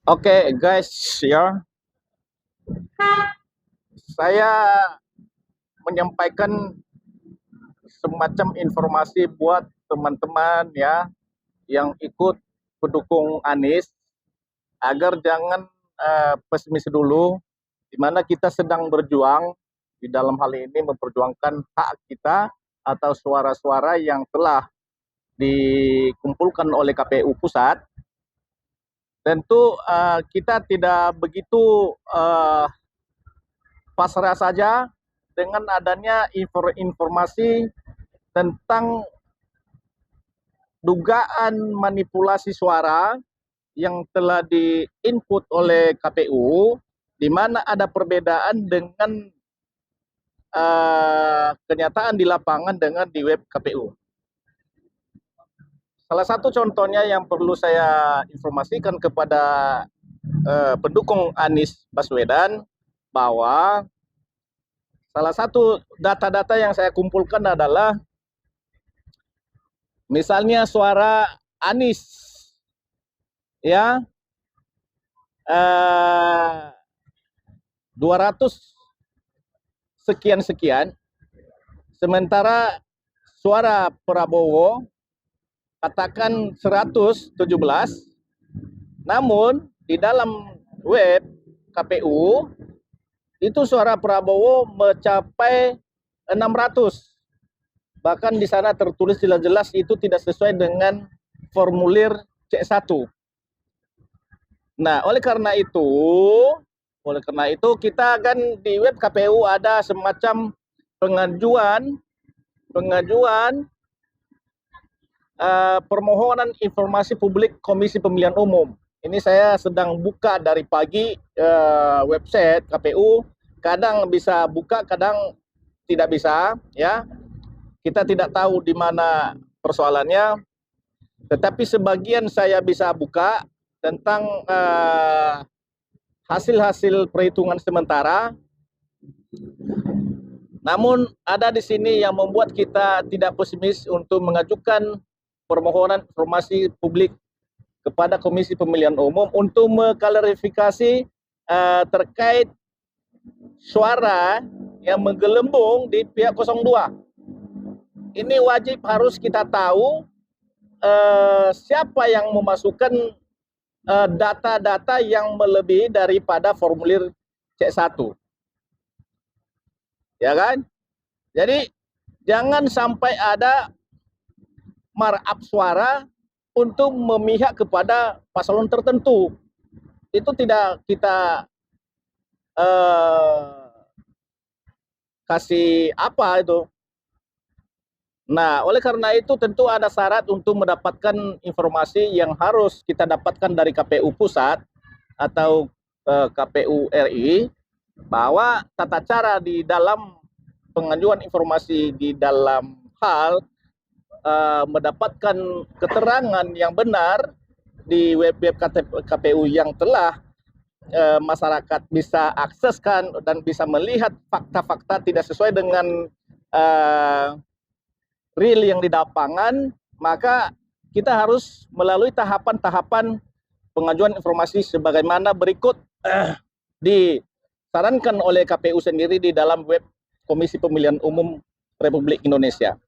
Oke, guys, ya, saya menyampaikan semacam informasi buat teman-teman ya yang ikut pendukung Anies agar jangan pesimis dulu, di mana kita sedang berjuang di dalam hal ini memperjuangkan hak kita atau suara-suara yang telah dikumpulkan oleh KPU pusat. Tentu kita tidak begitu pasrah saja dengan adanya informasi tentang dugaan manipulasi suara yang telah diinput oleh KPU, di mana ada perbedaan dengan kenyataan di lapangan dengan di web KPU. Salah satu contohnya yang perlu saya informasikan kepada pendukung Anies Baswedan bahwa salah satu data-data yang saya kumpulkan adalah misalnya suara Anies ya 200 sekian-sekian, sementara suara Prabowo katakan 117, namun di dalam web KPU itu suara Prabowo mencapai 600. Bahkan di sana tertulis jelas-jelas itu tidak sesuai dengan formulir C1. Nah, oleh karena itu kita kan di web KPU ada semacam pengajuan permohonan informasi publik Komisi Pemilihan Umum. Ini saya sedang buka dari pagi website KPU, kadang bisa buka, kadang tidak bisa, ya. Kita tidak tahu di mana persoalannya, tetapi sebagian saya bisa buka tentang hasil-hasil perhitungan sementara. Namun ada di sini yang membuat kita tidak pesimis untuk mengajukan permohonan informasi publik kepada Komisi Pemilihan Umum untuk mengklarifikasi terkait suara yang menggelembung di pihak 02. Ini wajib harus kita tahu siapa yang memasukkan data-data yang melebihi daripada formulir C1. Ya kan? Jadi jangan sampai ada markup suara untuk memihak kepada paslon tertentu. Itu tidak kita kasih apa itu. Nah, oleh karena itu tentu ada syarat untuk mendapatkan informasi yang harus kita dapatkan dari KPU pusat atau KPU RI, bahwa tata cara di dalam pengajuan informasi di dalam hal mendapatkan keterangan yang benar di web-web KPU yang telah masyarakat bisa akseskan dan bisa melihat fakta-fakta tidak sesuai dengan real yang di lapangan, maka kita harus melalui tahapan-tahapan pengajuan informasi sebagaimana berikut disarankan oleh KPU sendiri di dalam web Komisi Pemilihan Umum Republik Indonesia.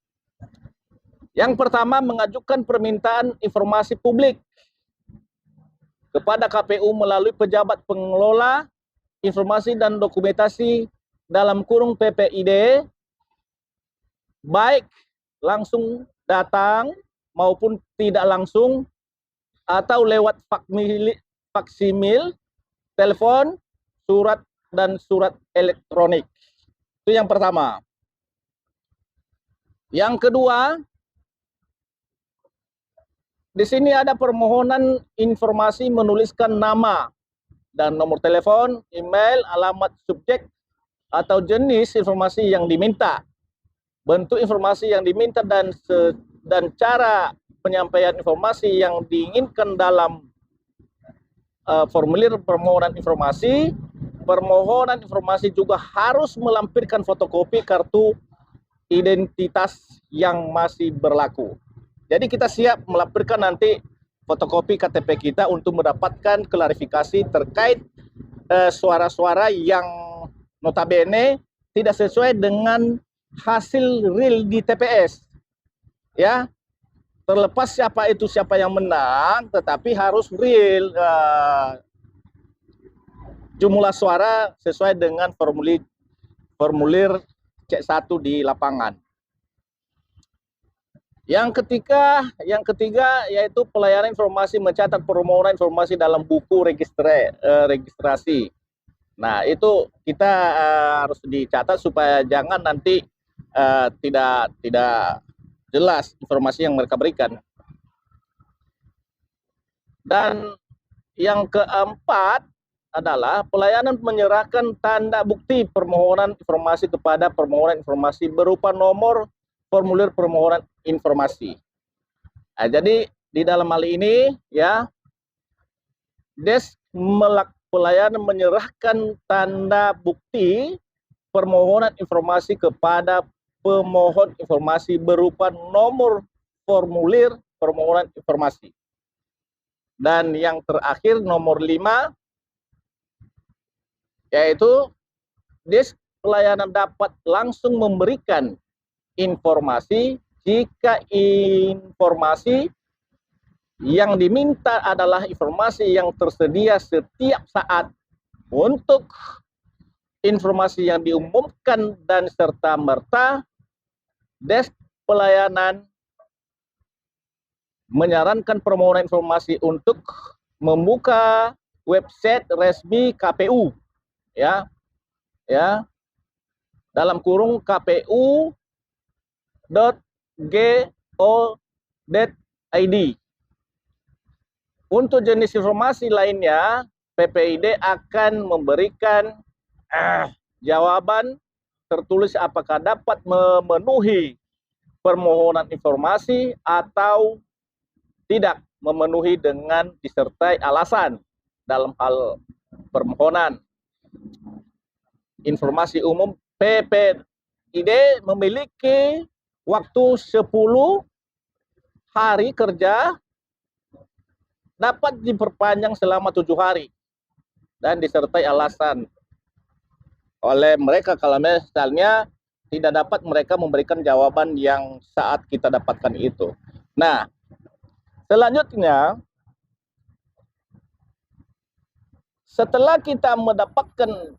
Yang pertama, mengajukan permintaan informasi publik kepada KPU melalui pejabat pengelola informasi dan dokumentasi dalam kurung PPID, baik langsung datang maupun tidak langsung, atau lewat faksimil, telepon, surat, dan surat elektronik. Itu yang pertama. Yang kedua, di sini ada permohonan informasi menuliskan nama dan nomor telepon, email, alamat subjek, atau jenis informasi yang diminta, bentuk informasi yang diminta, dan cara penyampaian informasi yang diinginkan dalam formulir permohonan informasi. Permohonan informasi juga harus melampirkan fotokopi kartu identitas yang masih berlaku. Jadi kita siap melampirkan nanti fotokopi KTP kita untuk mendapatkan klarifikasi terkait suara-suara yang notabene tidak sesuai dengan hasil real di TPS. Ya, terlepas siapa yang menang, tetapi harus real jumlah suara sesuai dengan formulir C1 di lapangan. Yang ketiga yaitu pelayanan informasi mencatat permohonan informasi dalam buku registrasi. Nah, itu kita harus dicatat supaya jangan nanti tidak jelas informasi yang mereka berikan. Dan yang keempat adalah pelayanan menyerahkan tanda bukti permohonan informasi kepada permohonan informasi berupa nomor formulir permohonan informasi. Nah, jadi di dalam hal ini ya, Desk pelayanan menyerahkan tanda bukti permohonan informasi kepada pemohon informasi berupa nomor formulir permohonan informasi. Dan yang terakhir nomor 5 yaitu Desk pelayanan dapat langsung memberikan informasi jika informasi yang diminta adalah informasi yang tersedia setiap saat. Untuk informasi yang diumumkan dan serta-merta, Desk pelayanan menyarankan permohonan informasi untuk membuka website resmi KPU, ya, dalam kurung kpu.go.id. Untuk jenis informasi lainnya, PPID akan memberikan jawaban tertulis apakah dapat memenuhi permohonan informasi atau tidak memenuhi dengan disertai alasan dalam hal permohonan. Informasi umum PPID memiliki waktu 10 hari kerja, dapat diperpanjang selama 7 hari dan disertai alasan oleh mereka kalau misalnya tidak dapat mereka memberikan jawaban yang saat kita dapatkan itu. Nah, selanjutnya setelah kita mendapatkan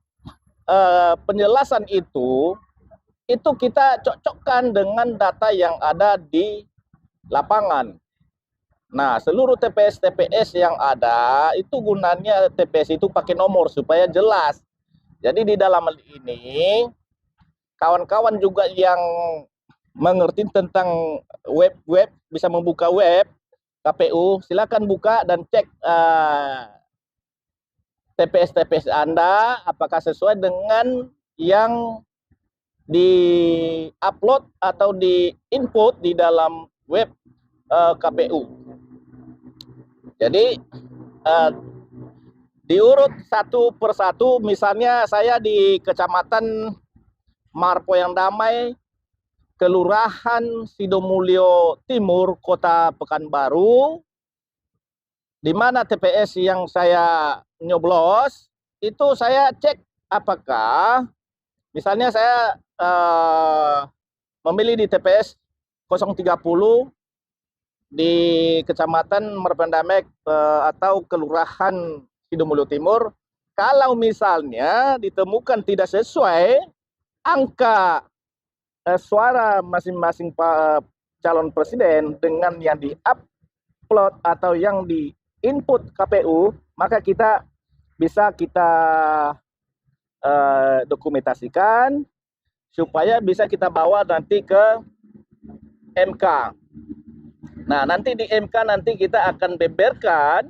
penjelasan itu kita cocokkan dengan data yang ada di lapangan. Nah, seluruh TPS yang ada itu gunanya TPS itu pakai nomor supaya jelas. Jadi di dalam hal ini kawan-kawan juga yang mengerti tentang web bisa membuka web KPU, silakan buka dan cek TPS Anda apakah sesuai dengan yang di-upload atau di-input di dalam web KPU. Jadi diurut satu persatu, misalnya saya di Kecamatan Marpoyang Damai, Kelurahan Sidomulyo Timur, Kota Pekanbaru, di mana TPS yang saya nyoblos, itu saya cek apakah, misalnya saya memilih di TPS 030 di Kecamatan Marpoyang Damai atau Kelurahan Sidomulyo Timur, kalau misalnya ditemukan tidak sesuai angka suara masing-masing calon presiden dengan yang di-upload atau yang di-input KPU, maka kita bisa dokumentasikan supaya bisa kita bawa nanti ke MK. Nah, nanti di MK nanti kita akan beberkan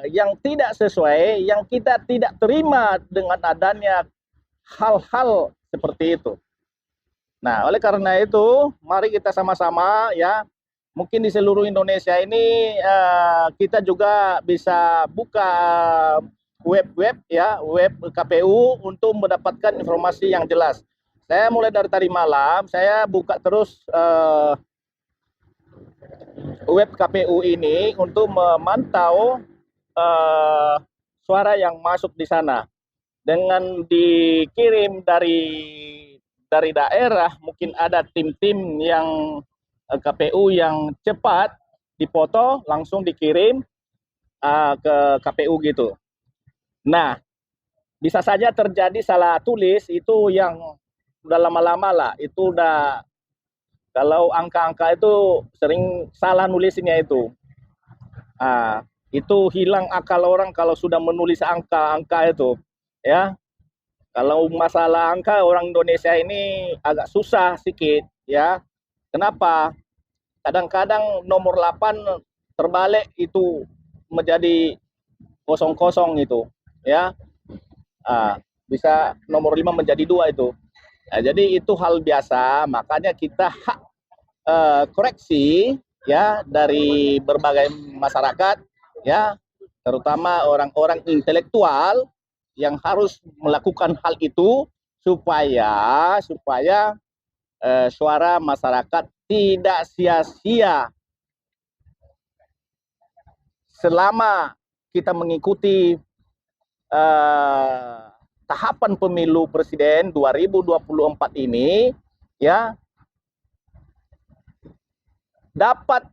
yang tidak sesuai, yang kita tidak terima dengan adanya hal-hal seperti itu. Nah, oleh karena itu, mari kita sama-sama ya, mungkin di seluruh Indonesia ini kita juga bisa buka web ya, web KPU untuk mendapatkan informasi yang jelas. Saya mulai dari tadi malam, saya buka terus web KPU ini untuk memantau suara yang masuk di sana. Dengan dikirim dari daerah, mungkin ada tim-tim yang KPU yang cepat dipoto langsung dikirim ke KPU gitu. Nah, bisa saja terjadi salah tulis, itu yang udah lama-lama lah, itu udah, kalau angka-angka itu sering salah nulisnya itu. Itu hilang akal orang kalau sudah menulis angka-angka itu, ya. Kalau masalah angka, orang Indonesia ini agak susah sedikit, ya. Kenapa? Kadang-kadang nomor 8 terbalik itu menjadi 00 itu, ya. Bisa nomor 5 menjadi 2 itu. Nah, jadi itu hal biasa, makanya kita koreksi, ya, dari berbagai masyarakat, ya, terutama orang-orang intelektual yang harus melakukan hal itu supaya suara masyarakat tidak sia-sia selama kita mengikuti tahapan pemilu presiden 2024 ini, ya, dapat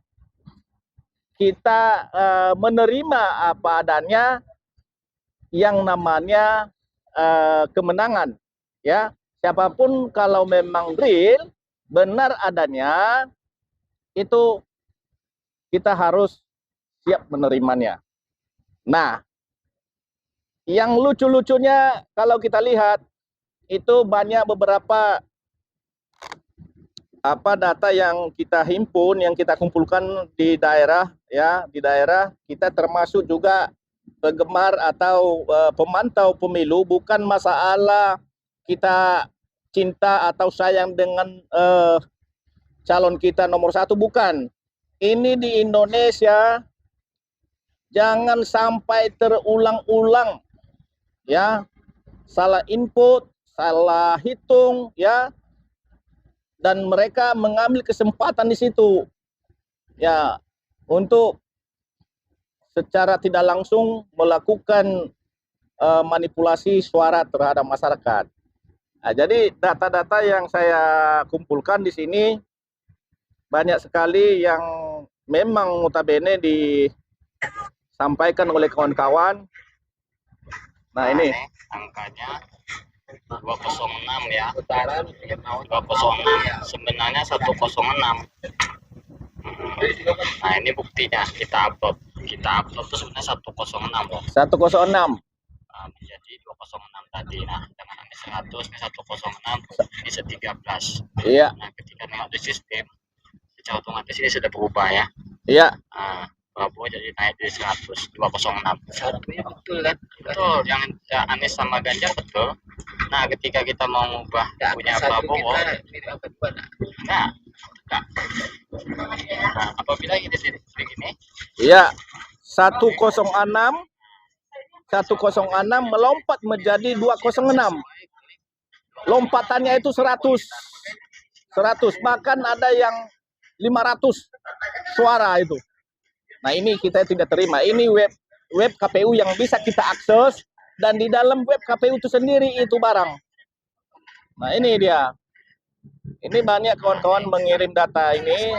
kita menerima apa adanya yang namanya kemenangan, ya. Siapapun kalau memang real, benar adanya, itu kita harus siap menerimanya. Nah, yang lucu-lucunya kalau kita lihat, itu banyak beberapa data yang kita himpun, yang kita kumpulkan di daerah, ya, di daerah kita termasuk juga penggemar atau pemantau pemilu. Bukan masalah kita cinta atau sayang dengan calon kita nomor 1, bukan. Ini di Indonesia jangan sampai terulang-ulang, ya, salah input, salah hitung, ya, dan mereka mengambil kesempatan di situ, ya, untuk secara tidak langsung melakukan manipulasi suara terhadap masyarakat. Nah, jadi data-data yang saya kumpulkan di sini banyak sekali yang memang notabene disampaikan oleh kawan-kawan. Nah, ini angkanya 206, ya. 206, sebenarnya 106. Nah, ini buktinya, kita upload itu sebenarnya 106, ya. 106 menjadi 206 tadi. Nah, dengan ini 100, ini 106, ini 13. Iya. Nah, ketika nengok di sistem, secara otomatis ini sudah berubah, ya. Iya. Prabowo jadi naik dari 100, 206. Satunya betul kan? Betul, yang Anies sama Ganjar betul. Nah, ketika kita mau mengubah punya Prabowo, nah, apabila ini begini, iya, 106 melompat menjadi 206. Lompatannya itu 100, bahkan ada yang 500 suara itu. Nah, ini kita tidak terima. Ini web KPU yang bisa kita akses, dan di dalam web KPU itu sendiri itu barang. Nah, ini dia. Ini banyak kawan-kawan mengirim data ini.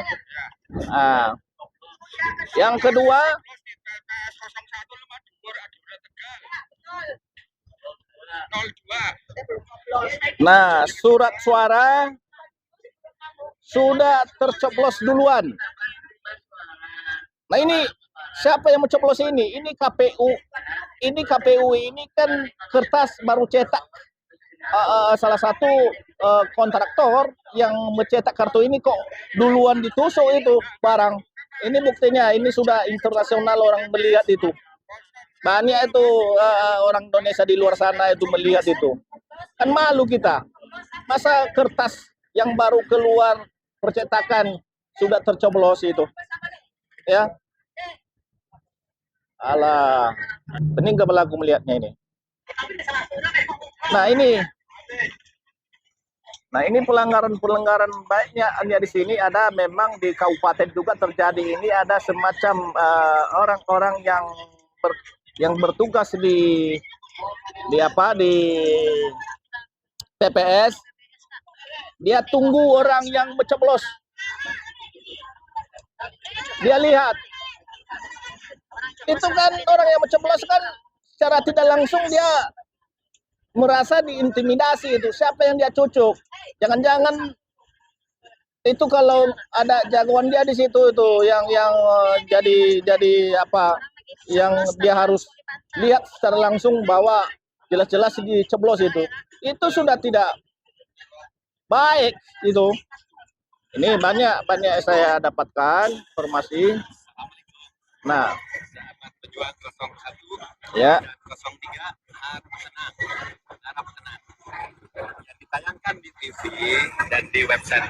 Yang kedua, nah, surat suara sudah tercoblos duluan. Nah, ini siapa yang mencoblos ini? Ini KPU. Ini KPU ini kan kertas baru cetak. Salah satu kontraktor yang mencetak kartu ini kok duluan ditusuk itu barang. Ini buktinya, ini sudah internasional orang melihat itu. Banyak itu orang Indonesia di luar sana itu melihat itu. Kan malu kita. Masa kertas yang baru keluar percetakan sudah tercoblos itu. Ya. Alah, pening kepala aku melihatnya ini. Nah, ini Nah, ini pelanggaran baiknya di sini ada memang di kabupaten juga terjadi ini ada semacam orang-orang yang bertugas di TPS. Dia tunggu orang yang mencoblos. Dia lihat itu kan orang yang mencoblos kan secara tidak langsung dia merasa diintimidasi itu siapa yang dia cucuk. Jangan-jangan itu kalau ada jagoan dia di situ itu yang jadi apa yang dia harus lihat secara langsung bahwa jelas-jelas dicoblos itu sudah tidak baik itu. Ini banyak saya dapatkan informasi. Nah, pejuang 01 ya. 03 yang ditayangkan di TV dan di website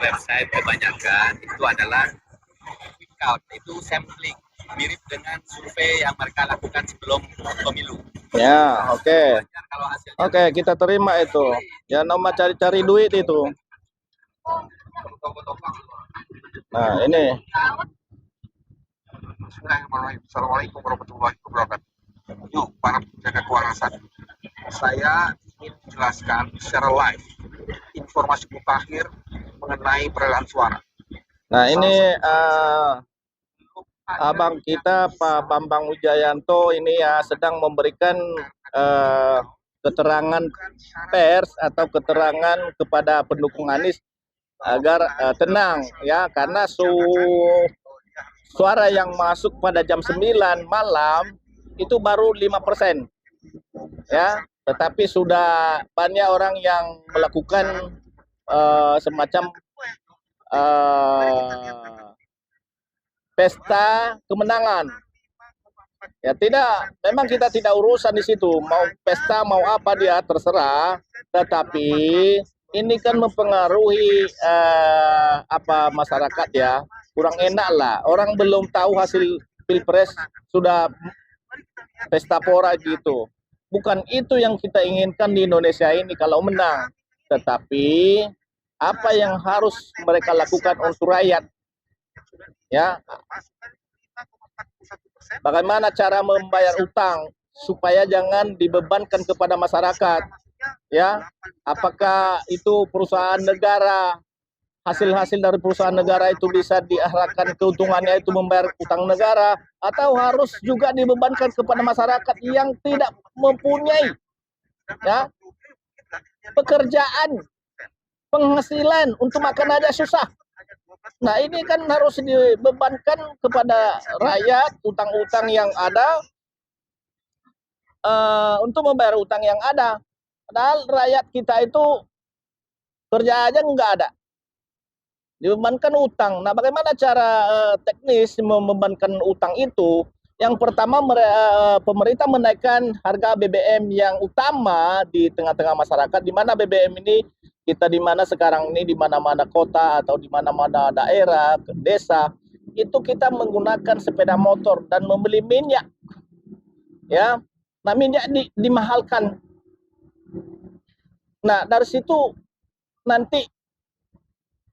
kebanyakan itu adalah quick count, itu sampling mirip dengan survei yang mereka lakukan sebelum pemilu. Ya, oke. Kalau hasilnya Oke, kita terima itu. Ya, nomor cari-cari duit itu. Nah, ini. Bismillahirrahmanirrahim. Assalamualaikum warahmatullahi wabarakatuh. Yuk, para penjaga kewarasan. Saya ingin menjelaskan secara live informasi mutakhir mengenai perolehan suara. Nah, ini abang kita Pak Bambang Wijayanto ini ya sedang memberikan keterangan pers atau keterangan kepada pendukung Anies agar tenang ya, karena suara yang masuk pada jam 9 malam itu baru 5% ya, tetapi sudah banyak orang yang melakukan semacam pesta kemenangan. Ya memang kita tidak urusan di situ, mau pesta mau apa dia terserah, tetapi ini kan mempengaruhi masyarakat ya, kurang enak lah. Orang belum tahu hasil pilpres sudah pesta pora gitu. Bukan itu yang kita inginkan di Indonesia ini kalau menang, tetapi apa yang harus mereka lakukan untuk rakyat ya. Bagaimana cara membayar utang supaya jangan dibebankan kepada masyarakat ya. Apakah itu perusahaan negara, hasil-hasil dari perusahaan negara itu bisa diarahkan keuntungannya itu membayar utang negara, atau harus juga dibebankan kepada masyarakat yang tidak mempunyai ya pekerjaan, penghasilan, untuk makan aja susah. Nah, ini kan harus dibebankan kepada rakyat utang-utang yang ada, untuk membayar utang yang ada. Padahal rakyat kita itu kerja aja nggak ada, dibebankan utang. Nah, bagaimana cara teknis membebankan utang itu? Yang pertama, pemerintah menaikkan harga BBM yang utama di tengah-tengah masyarakat, di mana BBM ini kita di mana sekarang ini di mana-mana kota atau di mana-mana daerah, desa, itu kita menggunakan sepeda motor dan membeli minyak. Ya. Nah, minyak dimahalkan. Nah, dari situ nanti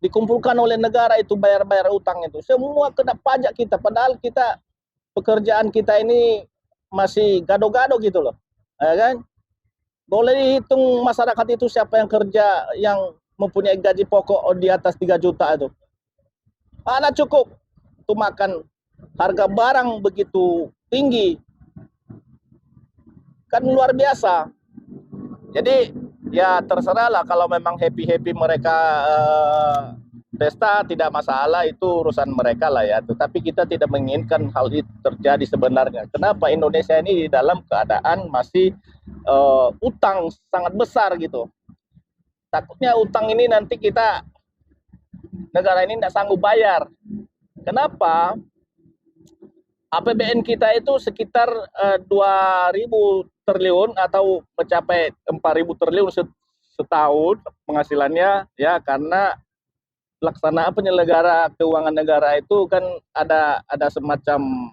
dikumpulkan oleh negara itu bayar-bayar utang itu. Semua kena pajak kita, padahal kita pekerjaan kita ini masih gado-gado gitu loh. Ya kan? Boleh dihitung masyarakat itu siapa yang kerja yang mempunyai gaji pokok di atas 3 juta itu. Mana cukup untuk makan, harga barang begitu tinggi. Kan luar biasa. Jadi ya terserah lah, kalau memang happy-happy mereka pesta tidak masalah, itu urusan mereka lah ya. Tetapi kita tidak menginginkan hal itu terjadi sebenarnya. Kenapa Indonesia ini di dalam keadaan masih utang sangat besar gitu. Takutnya utang ini nanti negara ini tidak sanggup bayar. Kenapa? APBN kita itu sekitar 2.000 triliun atau mencapai 4.000 triliun setahun penghasilannya ya, karena pelaksanaan penyelenggara keuangan negara itu kan ada semacam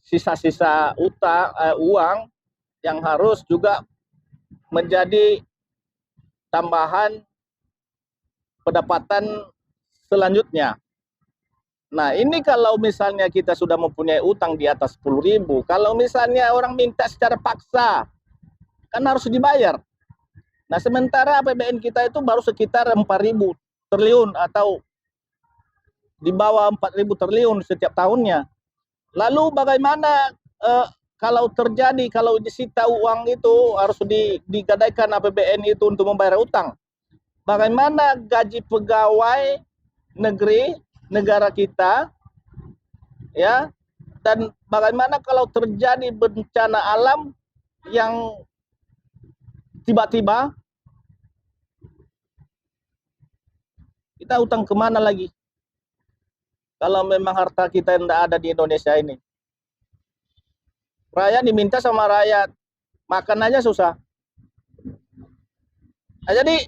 sisa-sisa uang yang harus juga menjadi tambahan pendapatan selanjutnya. Nah, ini kalau misalnya kita sudah mempunyai utang di atas 10.000, kalau misalnya orang minta secara paksa, kan harus dibayar. Nah, sementara APBN kita itu baru sekitar 4.000 triliun atau di bawah 4.000 triliun setiap tahunnya. Lalu bagaimana kalau disita uang itu harus digadaikan APBN itu untuk membayar utang. Bagaimana gaji pegawai negeri negara kita, ya, dan bagaimana kalau terjadi bencana alam yang tiba-tiba, kita utang kemana lagi? Kalau memang harta kita tidak ada di Indonesia ini. Rakyat diminta sama rakyat, makan aja susah. Nah, jadi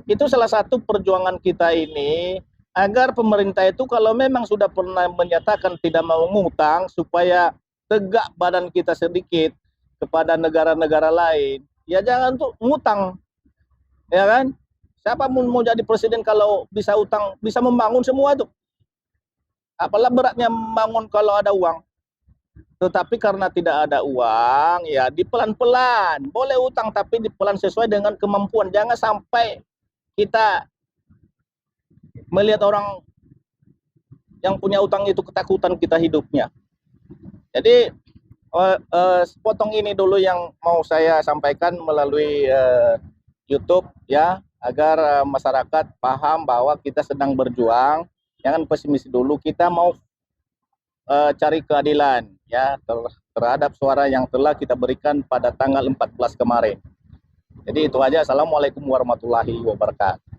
itu salah satu perjuangan kita ini, agar pemerintah itu kalau memang sudah pernah menyatakan tidak mau ngutang, supaya tegak badan kita sedikit kepada negara-negara lain, ya jangan tuh ngutang, ya kan? Siapa mau jadi presiden kalau bisa utang, bisa membangun semua itu. Apalah beratnya membangun kalau ada uang. Tetapi karena tidak ada uang, ya di pelan-pelan. Boleh utang tapi di pelan sesuai dengan kemampuan. Jangan sampai kita melihat orang yang punya utang itu ketakutan kita hidupnya. Jadi sepotong ini dulu yang mau saya sampaikan melalui YouTube, ya, agar masyarakat paham bahwa kita sedang berjuang. Jangan pesimis dulu, kita mau cari keadilan, ya, terhadap suara yang telah kita berikan pada tanggal 14 kemarin. Jadi itu aja. Assalamualaikum warahmatullahi wabarakatuh.